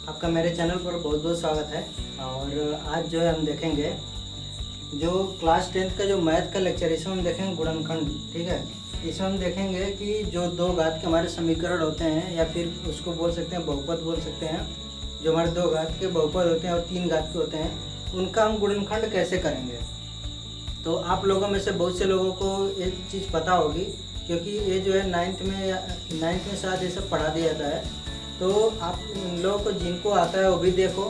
आपका मेरे चैनल पर बहुत बहुत स्वागत है। और आज जो है हम देखेंगे जो क्लास 10th का जो मैथ का लेक्चर, इसमें हम देखेंगे गुणनखंड। ठीक है, इसमें हम देखेंगे कि जो दो घात के हमारे समीकरण होते हैं या फिर उसको बोल सकते हैं बहुपद बोल सकते हैं, जो हमारे दो घात के बहुपद होते हैं और तीन घात के होते हैं, उनका हम गुणनखंड कैसे करेंगे। तो आप लोगों में से बहुत से लोगों को एक चीज़ पता होगी, क्योंकि ये जो है नाइन्थ में शायद ये सब पढ़ा दिया जाता है। तो आप उन लोगों को जिनको आता है वो भी देखो,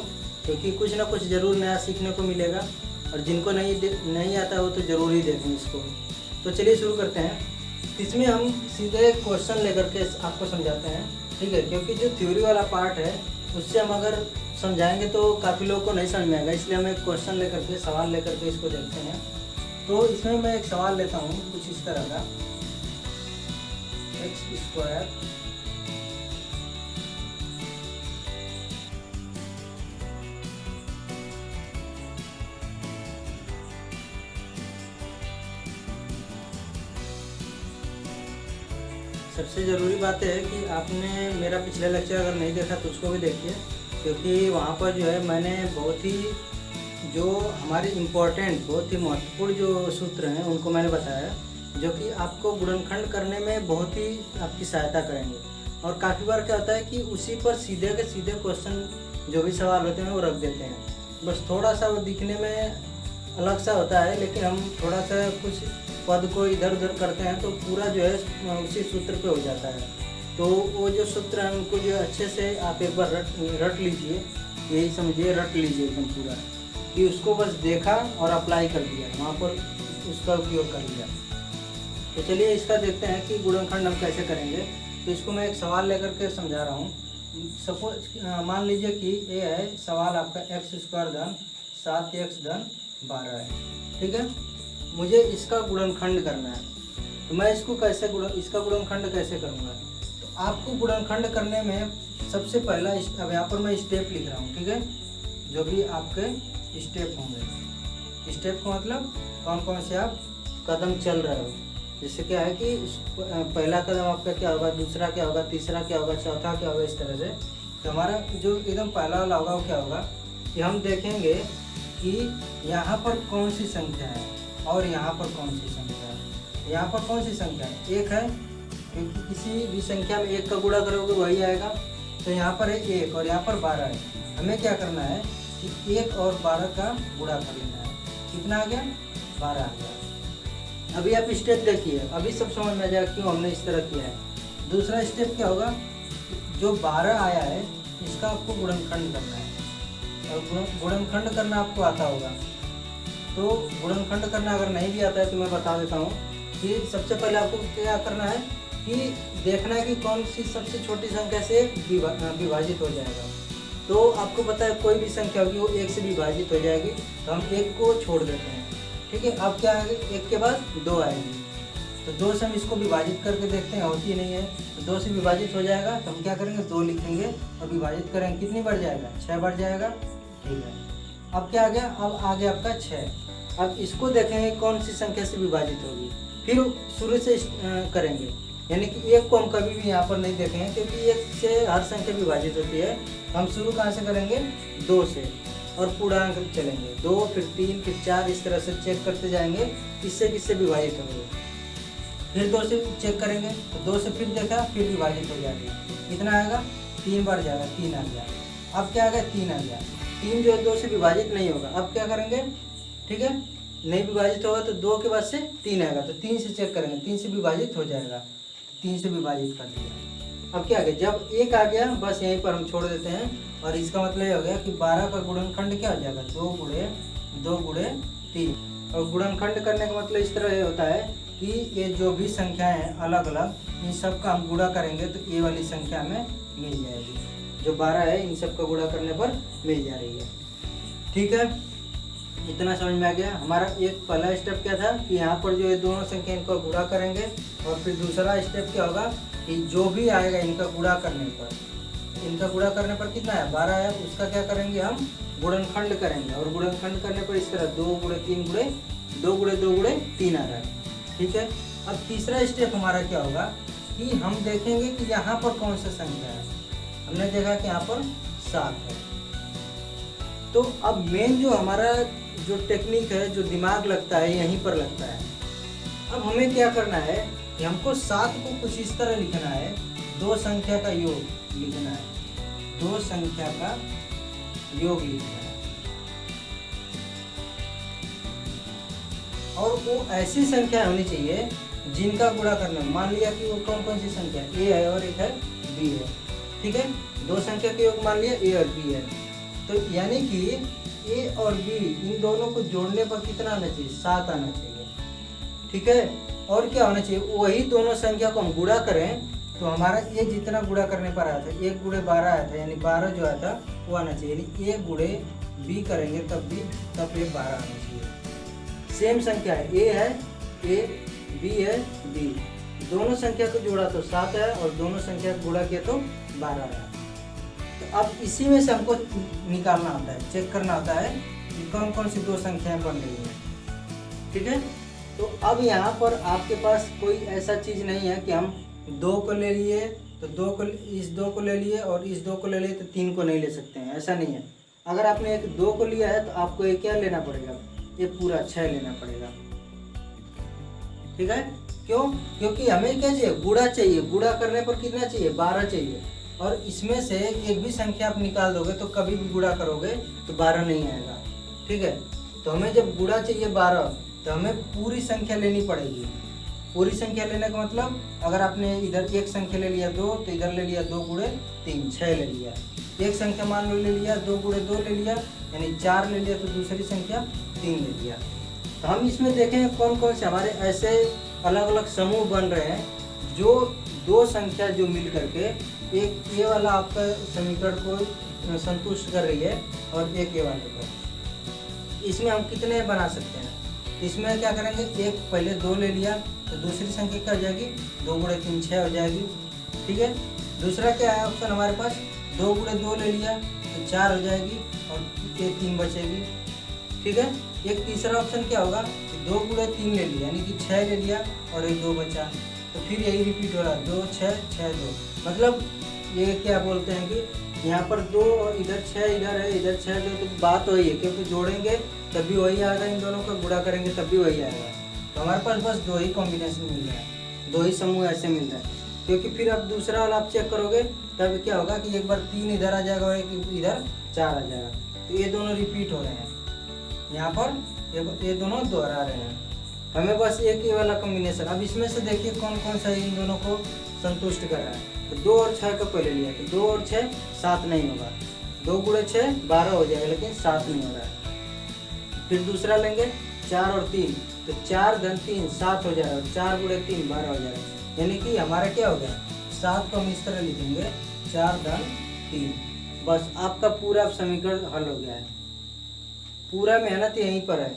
क्योंकि कुछ ना कुछ ज़रूर नया सीखने को मिलेगा। और जिनको नहीं आता है वो तो ज़रूर ही देखें इसको। तो चलिए शुरू करते हैं। इसमें हम सीधे क्वेश्चन लेकर के आपको समझाते हैं, ठीक है, क्योंकि जो थ्योरी वाला पार्ट है उससे हम अगर समझाएंगे तो काफ़ी लोगों को नहीं समझ में आएगा, इसलिए हम एक क्वेश्चन लेकर के, सवाल लेकर के इसको देखते हैं। तो इसमें मैं एक सवाल लेता हूँ कुछ इस तरह का, x² सबसे ज़रूरी बात है कि आपने मेरा पिछला लेक्चर अगर नहीं देखा तो उसको भी देखिए, क्योंकि वहाँ पर जो है मैंने बहुत ही जो हमारे इम्पोर्टेंट, बहुत ही महत्वपूर्ण जो सूत्र हैं उनको मैंने बताया, जो कि आपको गुणनखंड करने में बहुत ही आपकी सहायता करेंगे। और काफ़ी बार क्या होता है कि उसी पर सीधे के सीधे क्वेश्चन जो भी सवाल होते हैं वो रख देते हैं, बस थोड़ा सा वो दिखने में अलग सा होता है, लेकिन हम थोड़ा सा कुछ पद को इधर उधर करते हैं तो पूरा जो है उसी सूत्र पे हो जाता है। तो वो जो सूत्र है उनको जो अच्छे से आप एक बार रट लीजिए, यही समझिए रट लीजिए एकदम पूरा, कि उसको बस देखा और अप्लाई कर दिया, वहाँ पर उसका उपयोग कर लिया। तो चलिए इसका देखते हैं कि गुणनखंड हम कैसे करेंगे। तो इसको मैं एक सवाल लेकर के समझा रहा हूँ। सपोज मान लीजिए कि ये है सवाल आपका x² धन 7x धन 12 है, ठीक है। मुझे इसका गुणनखंड करना है, तो मैं इसको इसका गुणनखंड कैसे करूँगा। तो आपको गुणनखंड करने में सबसे पहला, अब यहाँ पर मैं स्टेप लिख रहा हूँ, ठीक है, जो भी आपके स्टेप होंगे। स्टेप का मतलब कौन कौन से आप कदम चल रहे हो। जैसे क्या है कि पहला कदम आपका क्या होगा, दूसरा क्या होगा, तीसरा क्या होगा, चौथा क्या होगा, इस तरह से। तो हमारा जो एकदम पहला वाला होगा वो क्या होगा कि हम देखेंगे कि यहाँ पर कौन सी संख्या है और यहाँ पर कौन सी संख्या है। यहाँ पर कौन सी संख्या है, एक है, क्योंकि किसी भी संख्या में एक का गुणा करोगे वही आएगा। तो यहाँ पर है 1 और यहाँ पर 12 है। हमें क्या करना है कि 1 और 12 का गुणा कर लेना है। कितना आ गया, 12 आ गया। अभी आप स्टेप देखिए, अभी सब समझ में आ जाएगा क्यों हमने इस तरह किया है। दूसरा स्टेप क्या होगा, जो 12 आया है इसका आपको गुणनखंड करना है। और गुणनखंड करना आपको आता होगा, तो गुणनखंड करना अगर नहीं भी आता है तो मैं बता देता हूँ कि सबसे पहले आपको क्या करना है कि देखना है कि कौन सी सबसे छोटी संख्या से विभाजित हो जाएगा। तो आपको पता है कोई भी संख्या होगी वो 1 से विभाजित हो जाएगी, तो हम 1 को छोड़ देते हैं, ठीक है। अब क्या आएगा, 1 के बाद 2 आएगी, तो 2 से हम इसको विभाजित करके देखते हैं, होती नहीं है। तो 2 से विभाजित हो जाएगा तो हम क्या करेंगे, 2 लिखेंगे और विभाजित करेंगे, कितनी बढ़ जाएगा, 6 बढ़ जाएगा, ठीक है। अब क्या आ गया, अब आ गया आपका 6। अब इसको देखेंगे कौन सी संख्या से विभाजित होगी, फिर शुरू से करेंगे, यानी कि 1 को हम कभी भी यहाँ पर नहीं देखेंगे, क्योंकि 1 से हर संख्या विभाजित होती है। हम शुरू कहाँ से करेंगे, 2 से, और पूर्णांक चलेंगे, 2 फिर 3 फिर 4, इस तरह से चेक करते जाएंगे किससे किससे विभाजित होंगे। फिर 2 से चेक करेंगे, तो 2 से फिर देखा, फिर विभाजित हो जाएगी, कितना आएगा, 3 बढ़ जाएगा, 3 आ गया। अब क्या आ गया, 3 आ गया। 3 जो है 2 से विभाजित नहीं होगा, अब क्या करेंगे, ठीक है, नहीं विभाजित होगा तो 2 के बाद से 3 आएगा, तो 3 से चेक करेंगे, 3 से विभाजित हो जाएगा, 3 से विभाजित कर दिया। अब क्या आ गया, जब 1 आ गया बस यहीं पर हम छोड़ देते हैं, और इसका मतलब ये हो गया कि 12 का गुणनखंड क्या हो जाएगा, 2 गुणे 3। और गुणनखंड करने का मतलब इस तरह ये होता है कि ये जो भी संख्याएं हैं अलग अलग, इन सब का हम गुणा करेंगे तो ये वाली संख्या हमें मिल जाएगी। जो 12 है इन सब का गुणा करने पर मिल जा रही है, ठीक है। इतना समझ में आ गया। हमारा एक पहला स्टेप क्या था कि यहाँ पर जो है दोनों संख्या इनको गुणा करेंगे, और फिर दूसरा स्टेप क्या होगा कि जो भी आएगा इनका गुणा करने पर कितना है, 12 है, उसका क्या करेंगे, हम गुणनखंड करेंगे। और गुणनखंड करने पर इस तरह 2 गुणे 3 आ रहा है, ठीक है। अब तीसरा स्टेप हमारा क्या होगा कि हम देखेंगे कि यहाँ पर कौन सा संख्या है, हमने देखा कि यहाँ पर 7 है। तो अब मेन जो हमारा जो टेक्निक है, जो दिमाग लगता है, यहीं पर लगता है। अब हमें क्या करना है कि हमको 7 को कुछ इस तरह लिखना है, 2 संख्या का योग लिखना है, 2 संख्या का योग लिखना है। और वो ऐसी संख्या होनी चाहिए जिनका गुणा करना है। मान लिया कि वो कौन कौन सी संख्या ए है और एक है बी है, ठीक है। 2 संख्या के योग मान लिया ए और बी है, तो यानी कि ए और बी इन दोनों को जोड़ने पर कितना आना चाहिए? 7 आना चाहिए, ठीक है। और क्या होना चाहिए? वही दोनों संख्या को हम गुणा करें तो हमारा ए जितना गुणा करने पर आया था, 1 गुणे 12 आया था, यानी 12 जो आया था वो आना चाहिए। यानी ए गुणे बी करेंगे तब ये 12 आना चाहिए। सेम संख्या है, ए है ए, बी है बी, दोनों संख्या को जोड़ा तो 7 है और दोनों संख्या को गुणा किया तो 12 है। तो अब इसी में से हमको निकालना होता है, चेक करना होता है कि कौन कौन सी 2 संख्याएं बन रही हैं, ठीक है। तो अब यहाँ पर आपके पास कोई ऐसा चीज़ नहीं है कि हम 2 को ले लिए तो 2 को, इस 2 को ले लिए और इस 2 को ले लिए तो 3 को नहीं ले सकते हैं, ऐसा नहीं है। अगर आपने एक 2 को लिया है तो आपको ये क्या लेना पड़ेगा? ये पूरा 6 लेना पड़ेगा, ठीक है। क्यों? क्योंकि हमें क्या चाहिए? गुणा चाहिए। गुणा करने पर कितना चाहिए? 12 चाहिए। और इसमें से एक भी संख्या आप निकाल दोगे तो कभी भी गुणा करोगे तो 12 नहीं आएगा, ठीक है। तो हमें जब गुणा चाहिए 12 तो हमें पूरी संख्या लेनी पड़ेगी। पूरी संख्या लेने का मतलब, अगर आपने इधर एक संख्या ले लिया 2 तो इधर ले लिया 2 गुणे 3, 6 ले लिया। एक संख्या मान लो ले लिया 2 गुणे 2 ले लिया, यानी 4 ले लिया, तो दूसरी संख्या 3 ले लिया। तो हम इसमें देखें कौन कौन से हमारे ऐसे अलग अलग समूह बन रहे हैं जो 2 संख्या जो मिल करके एक ये वाला आपका समीकरण को संतुष्ट कर रही है और एक ये वाले को। इसमें हम कितने बना सकते हैं? इसमें क्या करेंगे? एक पहले 2 ले लिया तो दूसरी संख्या क्या हो जाएगी? 2 गुणे 3 6 हो जाएगी, ठीक है। दूसरा क्या है ऑप्शन हमारे पास? 2 गुणे 2 ले लिया तो 4 हो जाएगी और ये 3 बचेगी, ठीक है। एक तीसरा ऑप्शन क्या होगा कि 2 गुणे 3 ले लिया, यानी कि 6 ले लिया और एक 2 बचा, तो फिर यही रिपीट हो रहा है, 2 6 6 2। मतलब ये क्या बोलते हैं कि यहाँ पर 2 और इधर 6 इधर है, इधर 6 2, तो बात वही है, क्योंकि जोड़ेंगे तब भी वही आएगा, इन दोनों का गुणा करेंगे तब भी वही आएगा। तो हमारे पास बस 2 ही कॉम्बिनेशन मिल रहा है, 2 ही समूह ऐसे मिल रहा है। क्योंकि फिर अब दूसरा वाला आप चेक करोगे तब क्या होगा कि एक बार 3 इधर आ जाएगा और एक इधर 4 आ जाएगा, तो ये दोनों रिपीट हो रहे हैं, यहाँ पर ये दोनों दोहरा रहे हैं। हमें बस एक ही वाला कॉम्बिनेशन। अब इसमें से देखिए कौन कौन सा इन दोनों को संतुष्ट कर रहा है। तो 2 और 6 का पहले लिया तो 2 और 6 7 नहीं होगा, 2 गुणे 6 12 हो जाएगा, लेकिन 7 नहीं हो रहा है। फिर दूसरा लेंगे 4 और 3 तो 4 धन 3 7 हो जाएगा, 4 गुणे 3 12 हो जाएगा। यानी कि हमारा क्या हो गया? 7 को हम इस तरह लिखेंगे 4 धन 3। बस आपका पूरा समीकरण हल हो गया है। पूरा मेहनत यहीं पर है,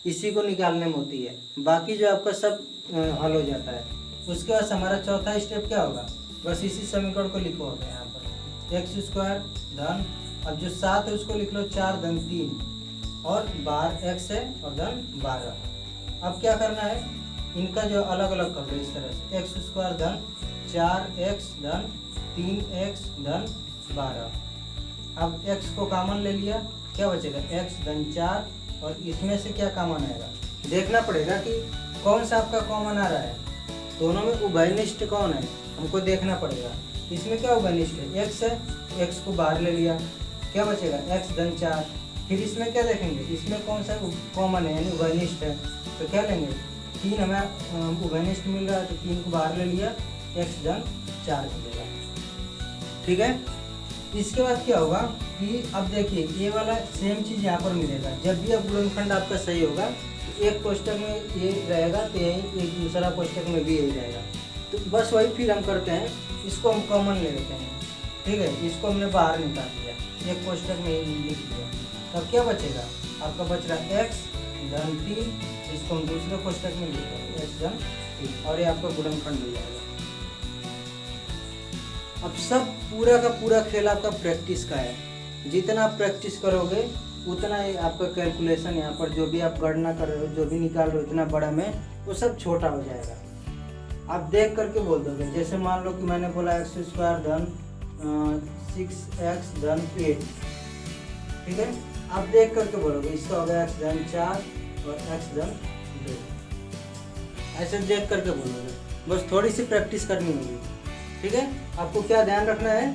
इसी को निकालने में होती है, बाकी जो आपका सब हल हो जाता है। उसके बाद हमारा चौथा स्टेप क्या होगा? बस इसी समीकरण को लिखो होगा यहाँ पर x² धन, अब जो 7 है उसको लिख लो 4 धन 3 और 12 x है और धन 12। अब क्या करना है? इनका जो अलग अलग कर लो इस तरह से, x² धन 4x धन 3x धन 12। अब x को कॉमन ले लिया, क्या बचेगा? x धन 4 और इसमें से क्या कॉमन आएगा? देखना पड़ेगा कि कौन सा आपका कॉमन आ रहा है। दोनों में उभयनिष्ठ कौन है हमको देखना पड़ेगा। इसमें क्या उभयनिष्ठ है? x है, x को बाहर ले लिया, क्या बचेगा? x धन 4। फिर इसमें क्या देखेंगे? इसमें कौन सा कॉमन है यानी उभयनिष्ठ है, तो क्या लेंगे? 3 हमें उभयनिष्ठ मिल रहा है तो 3 को बाहर ले लिया, x धन 4 मिलेगा, ठीक है। इसके बाद क्या होगा कि अब देखिए ये वाला सेम चीज़ यहाँ पर मिलेगा। जब भी अब गुणनखंड आपका सही होगा तो एक कोष्टक में ये रहेगा तो यही एक दूसरा कोष्टक में भी यही रहेगा। तो बस वही फिर हम करते हैं, इसको हम कॉमन ले लेते हैं, ठीक है। इसको हमने बाहर निकाल दिया, एक कोष्टक में लिख दिया, तब क्या बचेगा? आपका बच रहा x धन 3, इसको हम दूसरे कोष्टक में लिख देंगे x धन 3 और ये आपका गुणनखंड हो जाएगा। अब सब पूरा का पूरा खेल आपका प्रैक्टिस का है। जितना आप प्रैक्टिस करोगे उतना ही आपका कैलकुलेशन यहाँ पर जो भी आप गणना कर रहे हो, जो भी निकाल रहे हो इतना बड़ा में, वो सब छोटा हो जाएगा। आप देख करके बोल दोगे। जैसे मान लो कि मैंने बोला x² धन 6x धन 8। ठीक है, आप देख करके बोलोगे। इसका हो गया x धन 4 और x धन 2। ऐसे देख करके बोलोगे, बस थोड़ी सी प्रैक्टिस करनी होगी। ठीक है, आपको क्या ध्यान रखना है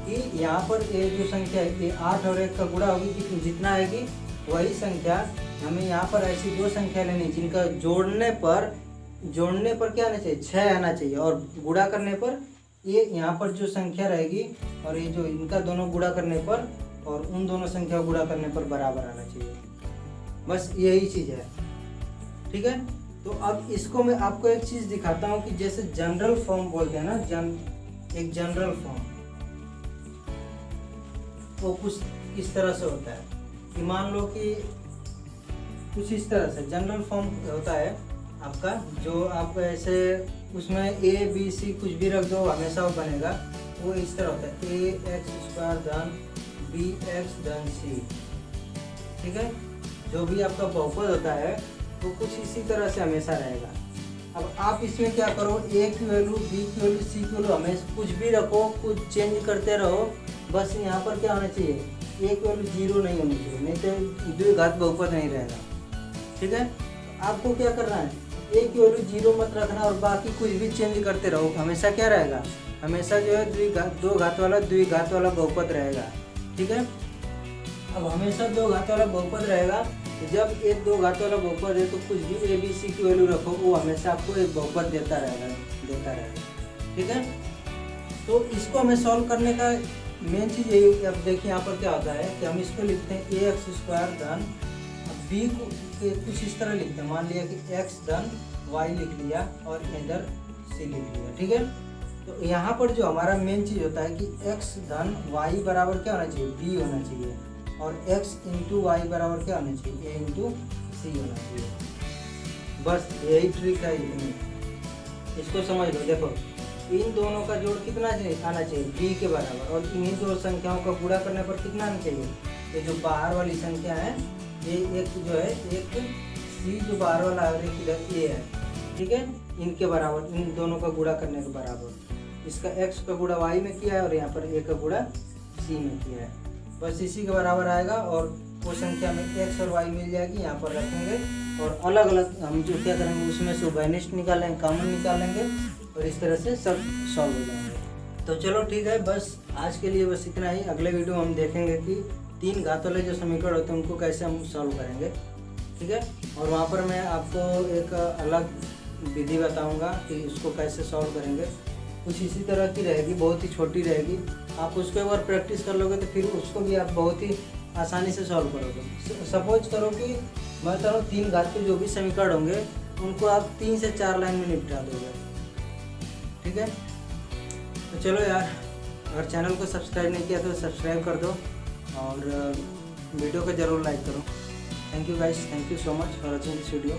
कि यहाँ पर ये जो संख्या है ये 8 और 1 का गुणा होगी कि जितना आएगी वही संख्या हमें यहाँ पर ऐसी दो संख्या लेनी जिनका जोड़ने पर क्या आना चाहिए, 6 आना चाहिए, और गुणा करने पर ये यहाँ पर जो संख्या रहेगी और ये जो इनका दोनों गुणा करने पर और उन दोनों संख्या गुणा करने पर बराबर आना चाहिए। बस यही चीज़ है। ठीक है, तो अब इसको मैं आपको एक चीज़ दिखाता हूँ कि जैसे जनरल फॉर्म बोलते हैं ना, एक जनरल फॉर्म वो कुछ इस तरह से होता है कि मान लो कि कुछ इस तरह से जनरल फॉर्म होता है आपका, जो आप ऐसे उसमें a b c कुछ भी रख दो हमेशा वो बनेगा। वो इस तरह होता है ax² धन bx धन c। ठीक है, जो भी आपका बहुपद होता है वो कुछ इसी तरह से हमेशा रहेगा। अब आप इसमें क्या करो, a की वैल्यू, b की वैल्यू, c की वैल्यू हमेशा कुछ भी रखो, कुछ चेंज करते रहो। बस यहाँ पर क्या होना चाहिए, a की वैल्यू 0 नहीं होनी चाहिए, नहीं तो द्विघात बहुपद नहीं रहेगा। ठीक है, आपको क्या करना है, a की वैल्यू 0 मत रखना और बाकी कुछ भी चेंज करते रहो। हमेशा क्या रहेगा, हमेशा जो है दो घात वाला बहुपद रहेगा। ठीक है, अब हमेशा दो घात वाला बहुपद रहेगा। तो जब एक दो घात वाला बहुपद है तो कुछ भी a b c की वैल्यू रखो, वो हमेशा आपको एक बहुपद देता रहेगा। ठीक है, तो इसको हमें सॉल्व करने का मेन चीज़ यही है। अब देखिए यहाँ पर क्या होता है कि हम इसको लिखते हैं ax² धन b को कुछ इस तरह लिखते हैं। मान लिया कि x धन y लिख लिया और इधर c लिख लिया। ठीक है, तो यहाँ पर जो हमारा मेन चीज़ होता है कि x धन y बराबर क्या होना चाहिए, b होना चाहिए, और x इंटू वाई बराबर क्या होना चाहिए, a इंटू सी होना चाहिए। बस यही ट्रिक है, इतनी इसको समझ लो। देखो, इन दोनों का जोड़ कितना आना चाहिए, b के बराबर, और इन्हीं दो संख्याओं का गुणा करने पर कितना आना चाहिए। ये जो बाहर वाली संख्या है, ये एक जो है, एक c जो बाहर वाला है और एक इधर a है। ठीक है, इनके बराबर, इन दोनों का गुणा करने के बराबर। इसका x का गुणा y में किया है और यहाँ पर a का गुणा c में किया है। बस इसी के बराबर आएगा और वो संख्या में x और y मिल जाएगी। यहाँ पर रखेंगे और अलग अलग हम जो क्या करेंगे उसमें से वैनिस्ट निकालेंगे, कॉमन निकालेंगे और इस तरह से सब सॉल्व हो जाएंगे। तो चलो ठीक है, बस आज के लिए बस इतना ही। अगले वीडियो में हम देखेंगे कि 3 घात वाले जो समीकरण होते हैं उनको कैसे हम सॉल्व करेंगे। ठीक है, और वहाँ पर मैं आपको एक अलग विधि बताऊँगा कि उसको कैसे सॉल्व करेंगे। कुछ इसी तरह की रहेगी, बहुत ही छोटी रहेगी। आप उसको एक बार प्रैक्टिस कर लोगे तो फिर उसको भी आप बहुत ही आसानी से सॉल्व करोगे। सपोज करो कि मैं कह रहा हूँ 3 घात के जो भी समीकरण होंगे उनको आप 3 से 4 लाइन में निपटा दोगे। ठीक है, तो चलो यार, अगर चैनल को सब्सक्राइब नहीं किया तो सब्सक्राइब कर दो और वीडियो को ज़रूर लाइक करो। Thank you guys, thank you so much for watching this video.